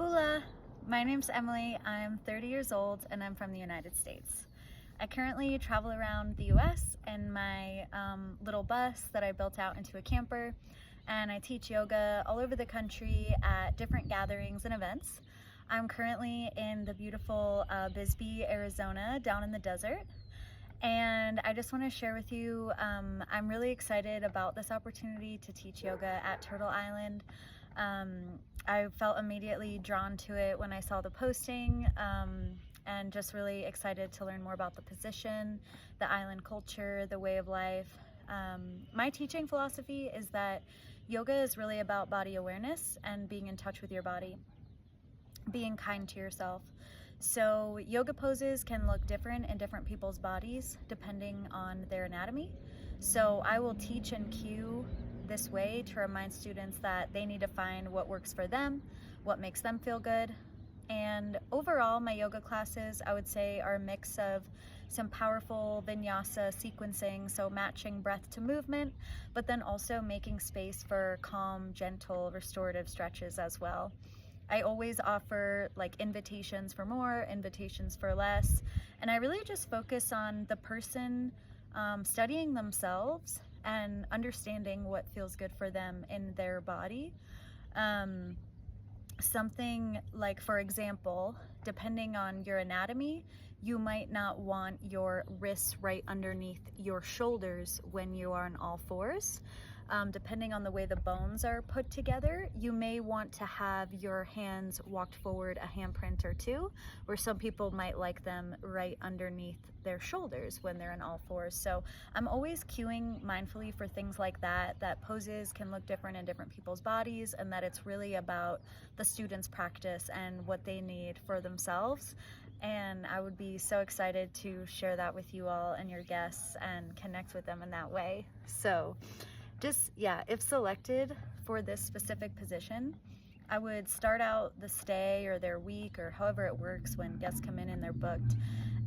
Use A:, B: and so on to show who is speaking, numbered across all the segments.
A: Bula! My name's Emily, I'm 30 years old and I'm from the United States. I currently travel around the US in my little bus that I built out into a camper, and I teach yoga all over the country at different gatherings and events. I'm currently in the beautiful Bisbee, Arizona, down in the desert. And I just want to share with you, I'm really excited about this opportunity to teach yoga at Turtle Island. I felt immediately drawn to it when I saw the posting, and just really excited to learn more about the position, the island culture, the way of life. My teaching philosophy is that yoga is really about body awareness and being in touch with your body, being kind to yourself. So yoga poses can look different in different people's bodies depending on their anatomy. So I will teach and cue this way to remind students that they need to find what works for them, what makes them feel good. And overall, my yoga classes, I would say, are a mix of some powerful vinyasa sequencing, so matching breath to movement, but then also making space for calm, gentle, restorative stretches as well. I always offer like invitations for more, invitations for less, and I really just focus on the person studying themselves and understanding what feels good for them in their body. Something like, for example, depending on your anatomy, you might not want your wrists right underneath your shoulders when you are on all fours. Depending on the way the bones are put together, you may want to have your hands walked forward a handprint or two, where some people might like them right underneath their shoulders when they're in all fours. So I'm always cueing mindfully for things like that, that poses can look different in different people's bodies, and that it's really about the student's practice and what they need for themselves. And I would be so excited to share that with you all and your guests and connect with them in that way. So if selected for this specific position, I would start out the stay or their week or however it works when guests come in and they're booked.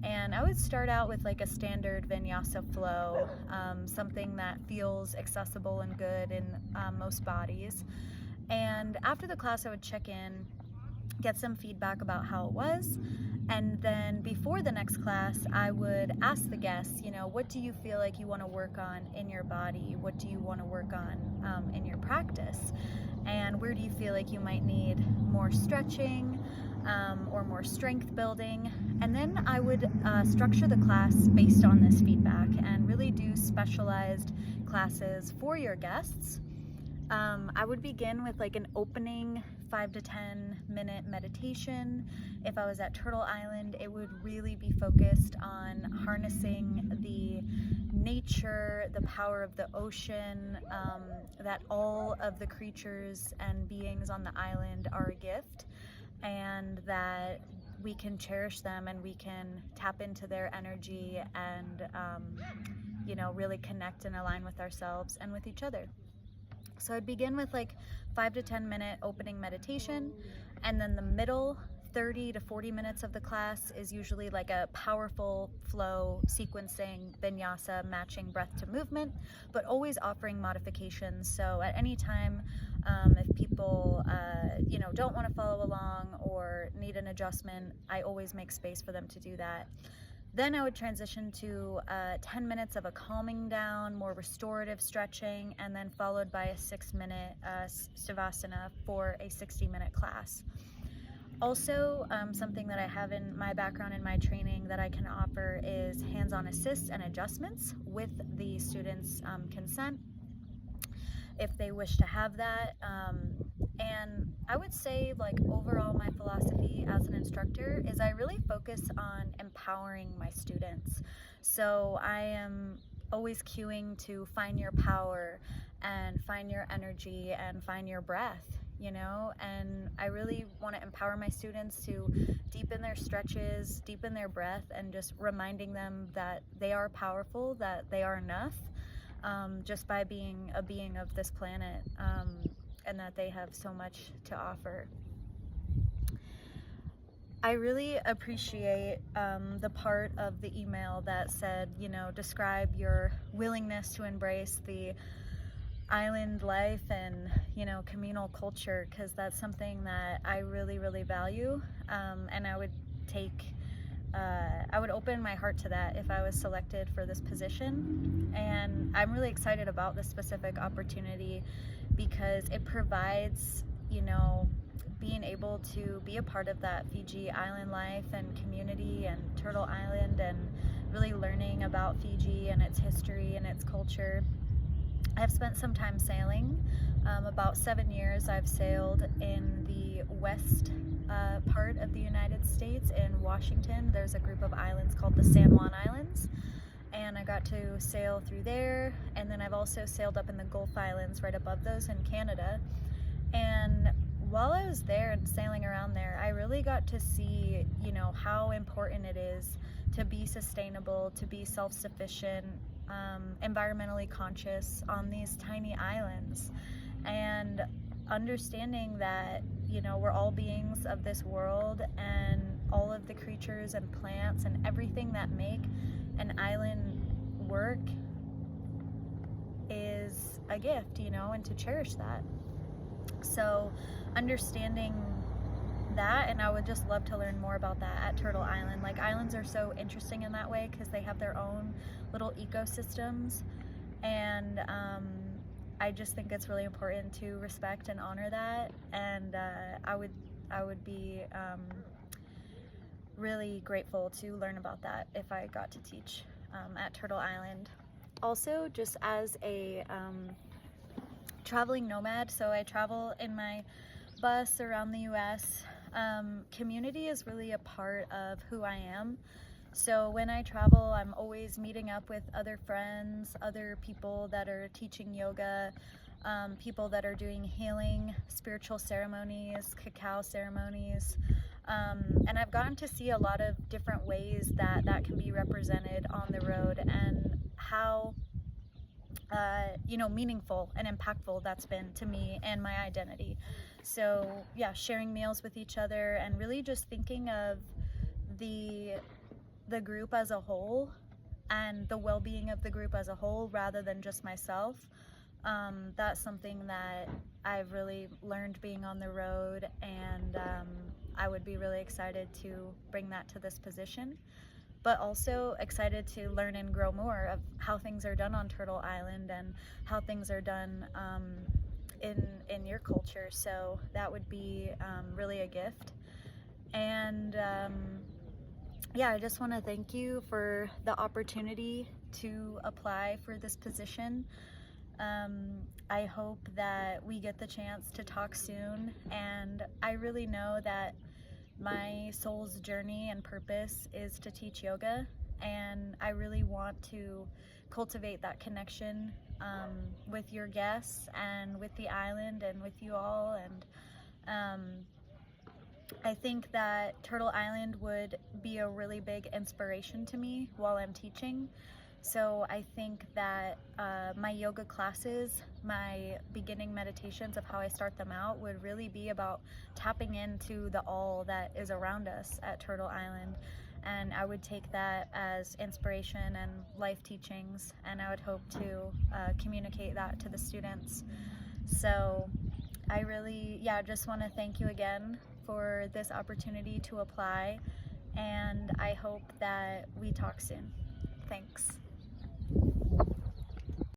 A: And I would start out with like a standard vinyasa flow, something that feels accessible and good in most bodies. And after the class, I would check in, get some feedback about how it was. And then before the next class, I would ask the guests, what do you feel like you want to work on in your body? What do you want to work on in your practice? And where do you feel like you might need more stretching or more strength building? And then I would structure the class based on this feedback and really do specialized classes for your guests. I would begin with like an opening 5 to 10 minute meditation. If I was at Turtle Island, it would really be focused on harnessing the nature, the power of the ocean, that all of the creatures and beings on the island are a gift, and that we can cherish them and we can tap into their energy and really connect and align with ourselves and with each other. So I'd begin with like 5 to 10 minute opening meditation, and then the middle 30 to 40 minutes of the class is usually like a powerful flow sequencing vinyasa, matching breath to movement, but always offering modifications. So at any time, if people don't want to follow along or need an adjustment, I always make space for them to do that. Then I would transition to 10 minutes of a calming down, more restorative stretching, and then followed by a 6-minute Savasana for a 60-minute class. Also, something that I have in my background in my training that I can offer is hands-on assists and adjustments with the students' consent, if they wish to have that. And I would say, like, overall my philosophy as an instructor is I really focus on empowering my students. So I am always cueing to find your power and find your energy and find your breath, and I really want to empower my students to deepen their stretches, deepen their breath, and just reminding them that they are powerful, that they are enough, just by being a being of this planet, and that they have so much to offer. I really appreciate the part of the email that said, describe your willingness to embrace the island life and, you know, communal culture, because that's something that I really, really value. And I would open my heart to that if I was selected for this position. And I'm really excited about this specific opportunity because it provides, you know, being able to be a part of that Fiji island life and community and Turtle Island, and really learning about Fiji and its history and its culture. I've spent some time sailing. About 7 years I've sailed in the west part of the United States in Washington. There's a group of islands called the San Juan Islands, and I got to sail through there. And then I've also sailed up in the Gulf Islands right above those in Canada. And while I was there and sailing around there, I really got to see, you know, how important it is to be sustainable, to be self-sufficient, environmentally conscious on these tiny islands, and understanding that, you know, we're all beings of this world, and all of the creatures and plants and everything that make an island work is a gift, you know, and to cherish that. So understanding that, and I would just love to learn more about that at Turtle Island. Like, islands are so interesting in that way because they have their own little ecosystems, and I just think it's really important to respect and honor that. And I would be really grateful to learn about that if I got to teach at Turtle Island. Also, just as a traveling nomad, so I travel in my bus around the US. Community is really a part of who I am. So when I travel, I'm always meeting up with other friends, other people that are teaching yoga, people that are doing healing, spiritual ceremonies, cacao ceremonies. And I've gotten to see a lot of different ways that that can be represented on the road, and how you know, meaningful and impactful that's been to me and my identity. So yeah, sharing meals with each other, and really just thinking of the group as a whole and the well-being of the group as a whole rather than just myself. That's something that I've really learned being on the road, and I would be really excited to bring that to this position, but also excited to learn and grow more of how things are done on Turtle Island and how things are done in your culture. So that would be really a gift. And yeah, I just want to thank you for the opportunity to apply for this position. I hope that we get the chance to talk soon, and I really know that my soul's journey and purpose is to teach yoga, and I really want to cultivate that connection with your guests and with the island and with you all. And I think that Turtle Island would be a really big inspiration to me while I'm teaching. So I think that my yoga classes, my beginning meditations of how I start them out, would really be about tapping into the all that is around us at Turtle Island. And I would take that as inspiration and life teachings, and I would hope to communicate that to the students. So I really, just want to thank you again for this opportunity to apply, and I hope that we talk soon. Thanks.